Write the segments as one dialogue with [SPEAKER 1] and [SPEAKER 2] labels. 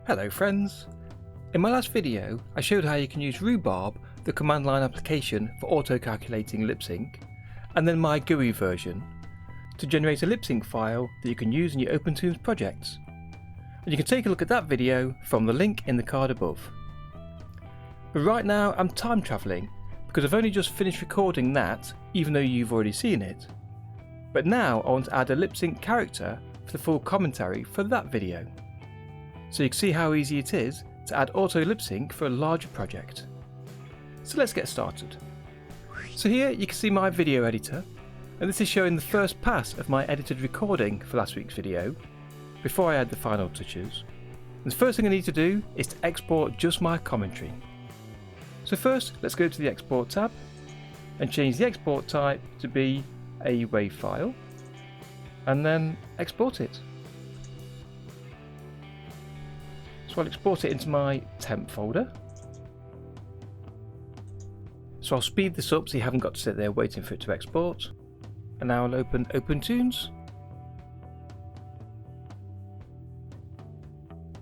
[SPEAKER 1] Hello friends! In my last video I showed how you can use Rhubarb, the command line application for auto-calculating lip sync, and then my GUI version, to generate a lip sync file that you can use in your OpenToonz projects. And you can take a look at that video from the link in the card above. But right now I'm time travelling because I've only just finished recording that, even though you've already seen it. But now I want to add a lip sync character for the full commentary for that video. So you can see how easy it is to add auto lip sync for a larger project. So let's get started. So here you can see my video editor, and this is showing the first pass of my edited recording for last week's video, before I add the final touches. And the first thing I need to do is to export just my commentary. So first let's go to the export tab and change the export type to be a WAV file, and then export it. So I'll export it into my temp folder. So I'll speed this up so you haven't got to sit there waiting for it to export. And now I'll open OpenToonz.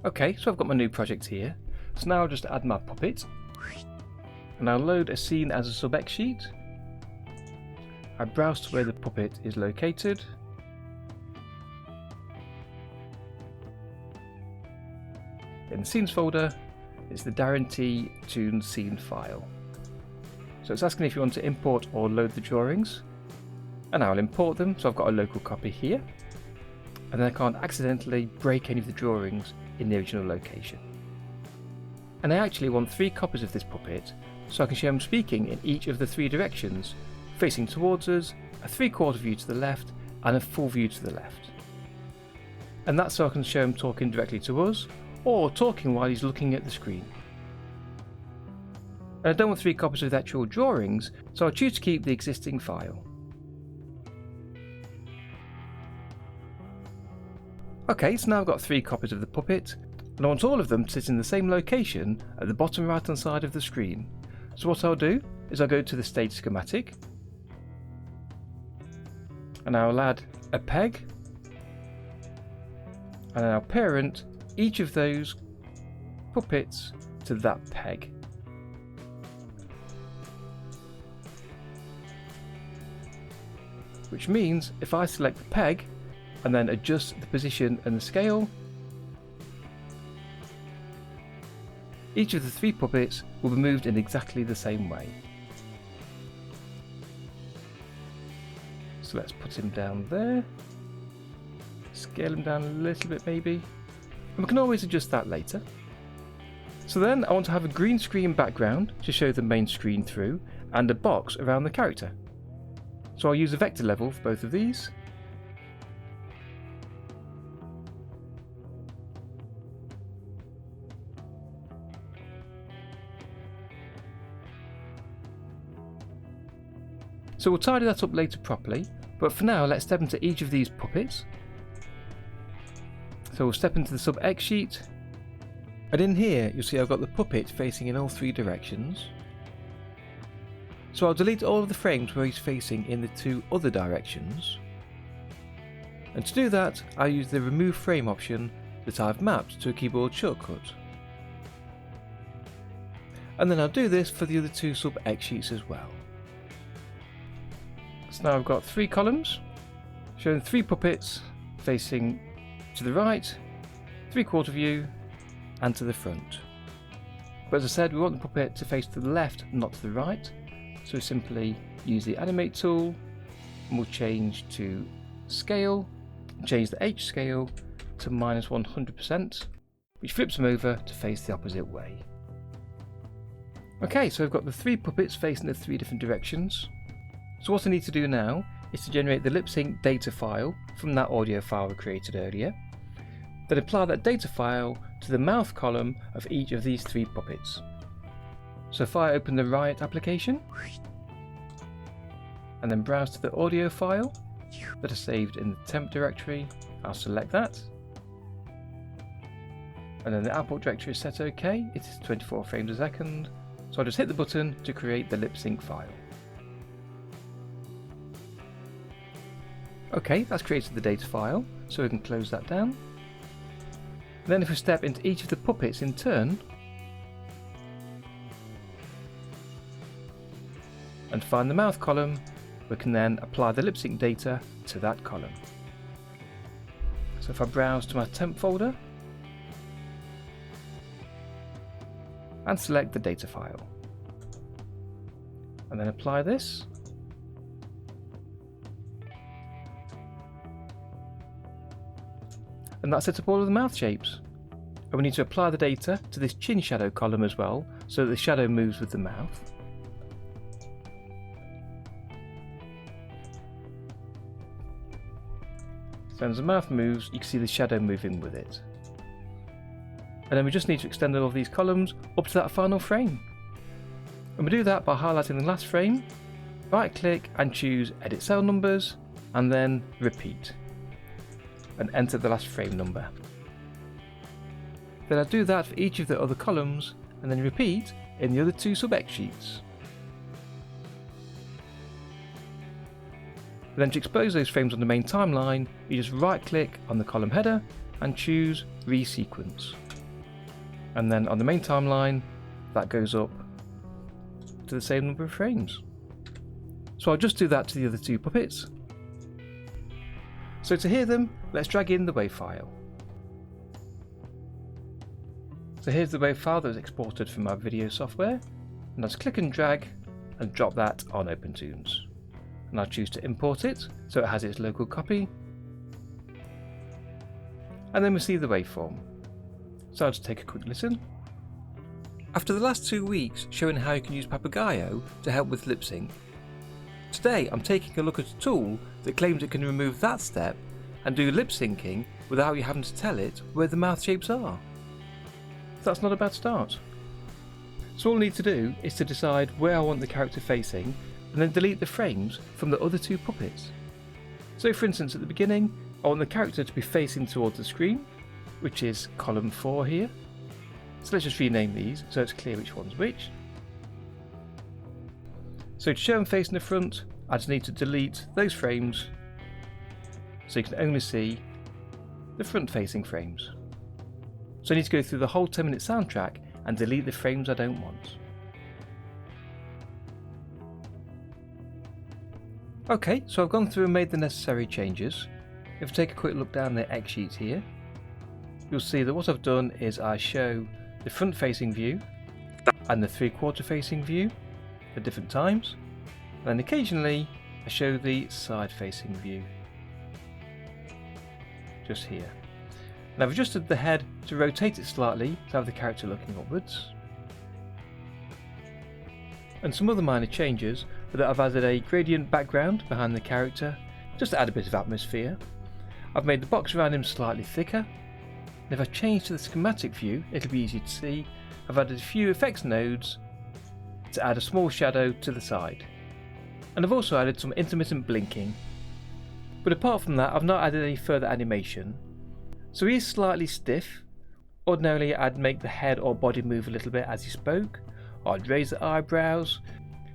[SPEAKER 1] Okay, so I've got my new project here. So now I'll just add my puppet. And I'll load a scene as a sub-xsheet. I browse to where the puppet is located. In the scenes folder, it's the Darren Tea toon scene file. So it's asking if you want to import or load the drawings, and I'll import them, so I've got a local copy here, and then I can't accidentally break any of the drawings in the original location. And I actually want 3 copies of this puppet, so I can show him speaking in each of the 3 directions, facing towards us, a 3/4 view to the left, and a full view to the left. And that's so I can show him talking directly to us, or talking while he's looking at the screen. And I don't want 3 copies of the actual drawings, so I'll choose to keep the existing file. Okay, so now I've got 3 copies of the puppet, and I want all of them to sit in the same location at the bottom right hand side of the screen. So what I'll do is I'll go to the stage schematic, and I'll add a peg, and I'll parent each of those puppets to that peg. Which means if I select the peg and then adjust the position and the scale, each of the 3 puppets will be moved in exactly the same way. So let's put him down there, scale him down a little bit maybe. And we can always adjust that later. So then I want to have a green screen background to show the main screen through, and a box around the character. So I'll use a vector level for both of these. So we'll tidy that up later properly, but for now let's step into each of these puppets. So we'll step into the sub-xsheet, and in here you'll see I've got the puppet facing in all 3 directions. So I'll delete all of the frames where he's facing in the 2 other directions. And to do that, I'll use the remove frame option that I've mapped to a keyboard shortcut. And then I'll do this for the other 2 sub-xsheets as well. So now I've got 3 columns showing 3 puppets facing to the right, 3/4 view, and to the front. But as I said, we want the puppet to face to the left, not to the right. So we simply use the animate tool, and we'll change to scale, and change the H scale to -100%, which flips them over to face the opposite way. Okay, so I've got the 3 puppets facing the 3 different directions. So what I need to do now is to generate the lip sync data file from that audio file we created earlier, then apply that data file to the mouth column of each of these 3 puppets. So if I open the RIOT application, and then browse to the audio file that is saved in the temp directory, I'll select that. And then the output directory is set OK, it is 24 frames a second, so I'll just hit the button to create the lip sync file. Okay, that's created the data file, so we can close that down. Then if we step into each of the puppets in turn and find the mouth column, we can then apply the lip sync data to that column. So if I browse to my temp folder and select the data file and then apply this, and that sets up all of the mouth shapes. And we need to apply the data to this chin shadow column as well, so that the shadow moves with the mouth. So as the mouth moves, you can see the shadow moving with it. And then we just need to extend all of these columns up to that final frame. And we do that by highlighting the last frame, right click and choose Edit Cell Numbers, and then Repeat. And enter the last frame number. Then I do that for each of the other columns and then repeat in the other two sub-X sheets. Then to expose those frames on the main timeline, you just right click on the column header and choose Resequence. And then on the main timeline, that goes up to the same number of frames. So I'll just do that to the other two puppets. So to hear them, let's drag in the WAV file. So here's the WAV file that was exported from our video software, and I'll just click and drag and drop that on OpenToonz. And I'll choose to import it so it has its local copy. And then we see the waveform. So I'll just take a quick listen. After the last 2 weeks showing how you can use Papagayo to help with lip sync, today I'm taking a look at a tool that claims it can remove that step and do lip syncing without you having to tell it where the mouth shapes are. That's not a bad start. So all I need to do is to decide where I want the character facing and then delete the frames from the other two puppets. So for instance, at the beginning I want the character to be facing towards the screen, which is column 4 here. So let's just rename these so it's clear which one's which. So to show them facing the front, I just need to delete those frames so you can only see the front facing frames. So I need to go through the whole 10-minute soundtrack and delete the frames I don't want. Okay, so I've gone through and made the necessary changes. If I take a quick look down the X sheet here, you'll see that what I've done is I show the front facing view and the 3/4 facing view at different times, and then occasionally I show the side facing view just here. And I've adjusted the head to rotate it slightly to have the character looking upwards. And some other minor changes are that I've added a gradient background behind the character just to add a bit of atmosphere. I've made the box around him slightly thicker. And if I change to the schematic view, it'll be easy to see. I've added a few effects nodes to add a small shadow to the side. And I've also added some intermittent blinking. But apart from that, I've not added any further animation. So he is slightly stiff. Ordinarily I'd make the head or body move a little bit as he spoke, or I'd raise the eyebrows,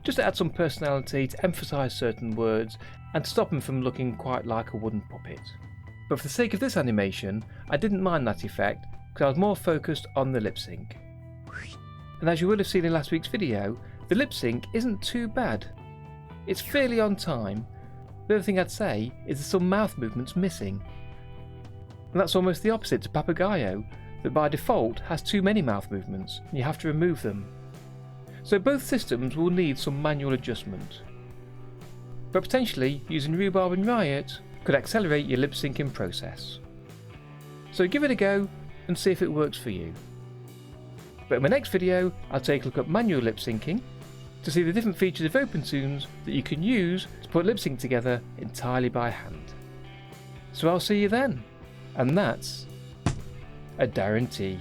[SPEAKER 1] just to add some personality, to emphasise certain words, and to stop him from looking quite like a wooden puppet. But for the sake of this animation, I didn't mind that effect, because I was more focused on the lip sync. And as you will have seen in last week's video, the lip sync isn't too bad. It's fairly on time. The other thing I'd say is there's some mouth movements missing. And that's almost the opposite to Papagayo, that by default has too many mouth movements and you have to remove them. So both systems will need some manual adjustment. But potentially using Rhubarb and RIOT could accelerate your lip syncing process. So give it a go and see if it works for you. But in my next video I'll take a look at manual lip syncing to see the different features of OpenToonz that you can use to put lip sync together entirely by hand. So I'll see you then. And that's a Darren Tea.